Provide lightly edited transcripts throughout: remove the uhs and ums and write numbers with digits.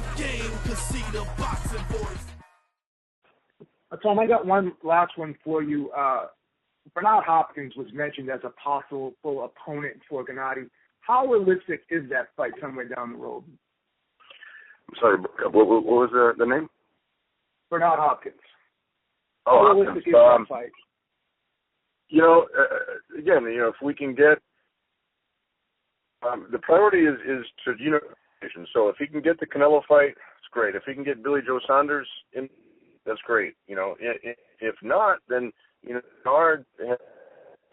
the game, cause see the boxing voice. Tom, I got one last one for you. Bernard Hopkins was mentioned as a possible opponent for Gennady. How realistic is that fight somewhere down the road? I'm sorry, what was the name? Bernard Hopkins. Oh, How realistic is that fight? Again, if we can get the priority is to unification. So if he can get the Canelo fight, it's great. If he can get Billy Joe Saunders in, that's great. If not, then Bernard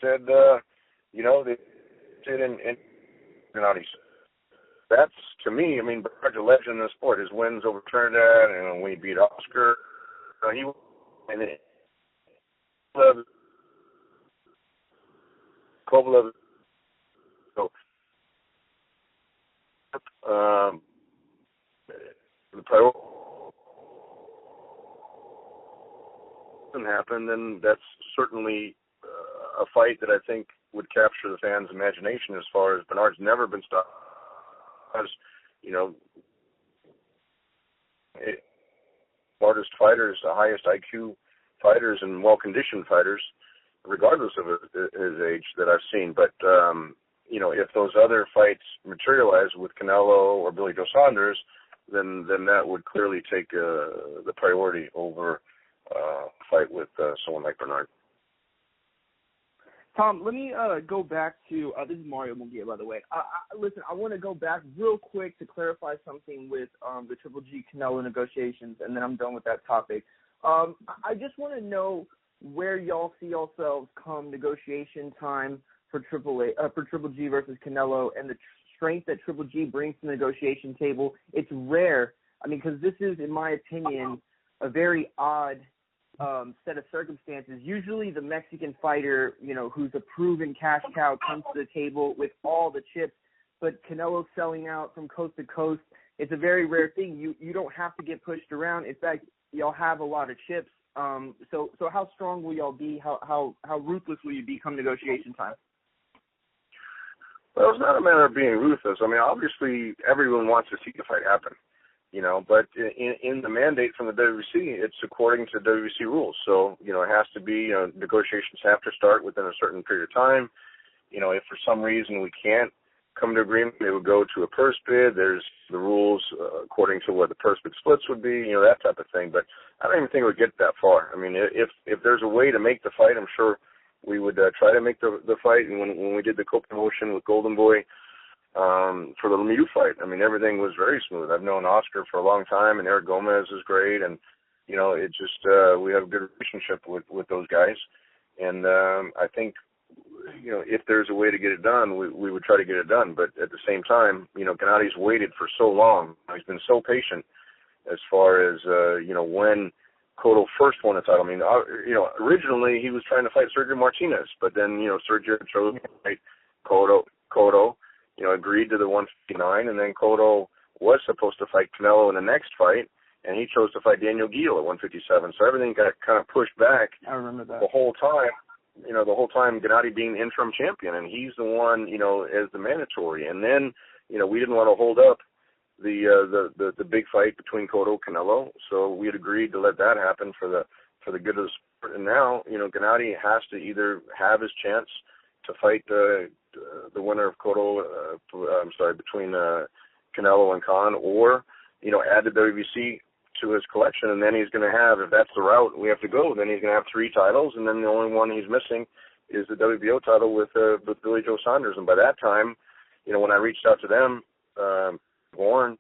said they did in Gennady. That's, to me, Bernard's a legend in the sport. His wins overturned that, and when he beat Oscar, Kovalev. So, the priority doesn't happen, then that's certainly a fight that I think would capture the fans' imagination. As far as Bernard's never been stopped, as smartest fighters, the highest IQ fighters, and well-conditioned fighters, regardless of his age, that I've seen. But if those other fights materialize with Canelo or Billy Joe Saunders, then that would clearly take the priority over a fight with someone like Bernard. Tom, let me go back to this is Mario Munguia, by the way. Listen, I want to go back real quick to clarify something with the Triple G Canelo negotiations, and then I'm done with that topic. I just want to know where y'all see yourselves come negotiation time for Triple G versus Canelo, and the strength that Triple G brings to the negotiation table. It's rare. Because this is, in my opinion, a very odd set of circumstances. Usually the Mexican fighter, who's a proven cash cow, comes to the table with all the chips, but Canelo's selling out from coast to coast. It's a very rare thing. You don't have to get pushed around. In fact, y'all have a lot of chips. So how strong will y'all be? How ruthless will you be come negotiation time? Well, it's not a matter of being ruthless. Obviously everyone wants to see the fight happen. But in the mandate from the WBC, it's according to WBC rules. So, it has to be, negotiations have to start within a certain period of time. If for some reason we can't come to agreement, it would go to a purse bid. There's the rules according to what the purse bid splits would be, that type of thing. But I don't even think it would get that far. If there's a way to make the fight, I'm sure we would try to make the fight. And when we did the co-promotion with Golden Boy, for the Lemieux fight, everything was very smooth. I've known Oscar for a long time, and Eric Gomez is great, and it just we have a good relationship with those guys, and I think if there's a way to get it done, we would try to get it done. But at the same time, Gennady's waited for so long. He's been so patient as far as when Cotto first won the title. Originally he was trying to fight Sergio Martinez, but then Sergio chose to fight Cotto. Agreed to the 159, and then Cotto was supposed to fight Canelo in the next fight, and he chose to fight Daniel Geale at 157. So everything got kind of pushed back. I remember that. The whole time, Gennady being the interim champion, and he's the one, as the mandatory. And then, we didn't want to hold up the big fight between Cotto and Canelo, so we had agreed to let that happen for the good of the sport. And now, Gennady has to either have his chance to fight the winner of Cotto, between Canelo and Khan, or, add the WBC to his collection, and then he's going to have, if that's the route we have to go, then he's going to have 3 titles, and then the only one he's missing is the WBO title with Billy Joe Saunders. And by that time, when I reached out to them, Warren,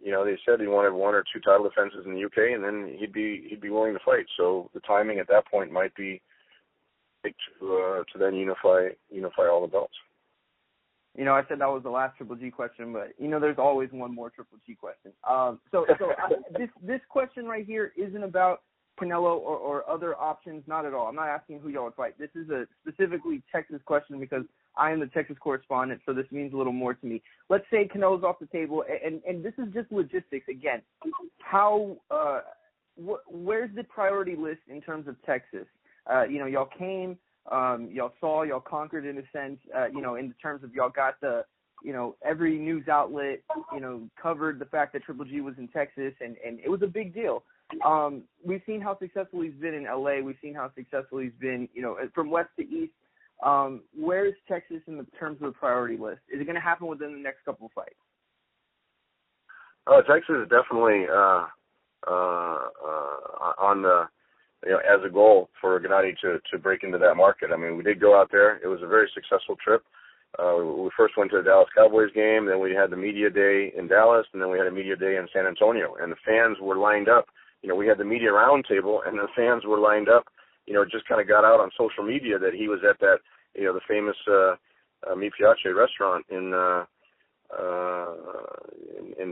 they said he wanted 1 or 2 title defenses in the UK, and then he'd be willing to fight. So the timing at that point might be to then unify all the belts. I said that was the last Triple G question, but there's always one more Triple G question. This question right here isn't about Canelo or other options, not at all. I'm not asking who y'all would fight. This is a specifically Texas question because I am the Texas correspondent, so this means a little more to me. Let's say Canelo's off the table, and this is just logistics again. Where's the priority list in terms of Texas? Y'all came, y'all saw, y'all conquered in a sense, in terms of y'all got the every news outlet, covered the fact that Triple G was in Texas, and it was a big deal. We've seen how successful he's been in LA. We've seen how successful he's been, from west to east. Where is Texas in the terms of the priority list? Is it going to happen within the next couple of fights? Texas is definitely on the, as a goal for Gennady to break into that market. I mean, we did go out there. It was a very successful trip. We first went to the Dallas Cowboys game, then we had the media day in Dallas, and then we had a media day in San Antonio. And the fans were lined up. We had the media roundtable, and the fans were lined up. It just kind of got out on social media that he was at that, the famous Mi Piace restaurant in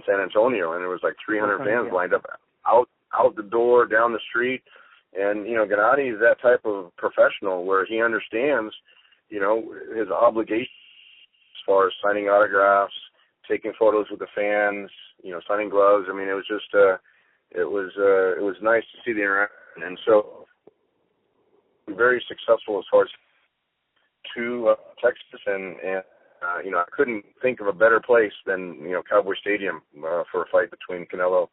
San Antonio, and there was like 300 fans lined up out the door, down the street. And, Gennady is that type of professional where he understands, his obligation as far as signing autographs, taking photos with the fans, signing gloves. I mean, it was just, it was nice to see the interaction. And so, very successful as far as to Texas, and I couldn't think of a better place than, Cowboy Stadium for a fight between Canelo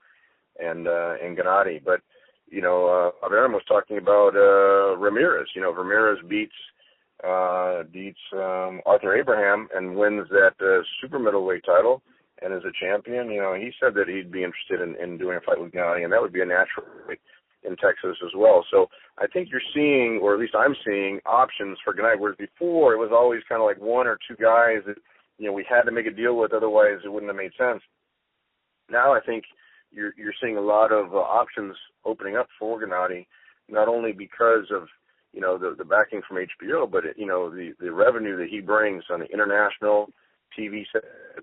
and Gennady. But, Abraham was talking about Ramirez. Ramirez beats Arthur Abraham and wins that super middleweight title and is a champion. He said that he'd be interested in doing a fight with Gennady, and that would be a natural fight in Texas as well. So I think you're seeing, or at least I'm seeing, options for Gennady, whereas before it was always kind of like one or two guys that, we had to make a deal with, otherwise it wouldn't have made sense. Now I think you're seeing a lot of options opening up for Gennady, not only because of, the backing from HBO, but, the revenue that he brings on the international TV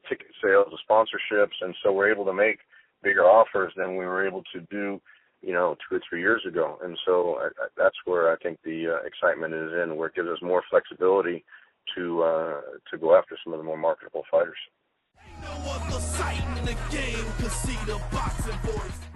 ticket sales, the sponsorships, and so we're able to make bigger offers than we were able to do 2 or 3 years ago. And so that's where I think the excitement is in, where it gives us more flexibility to go after some of the more marketable fighters. Ain't no other sight in the game, 'cause see the boxing voice.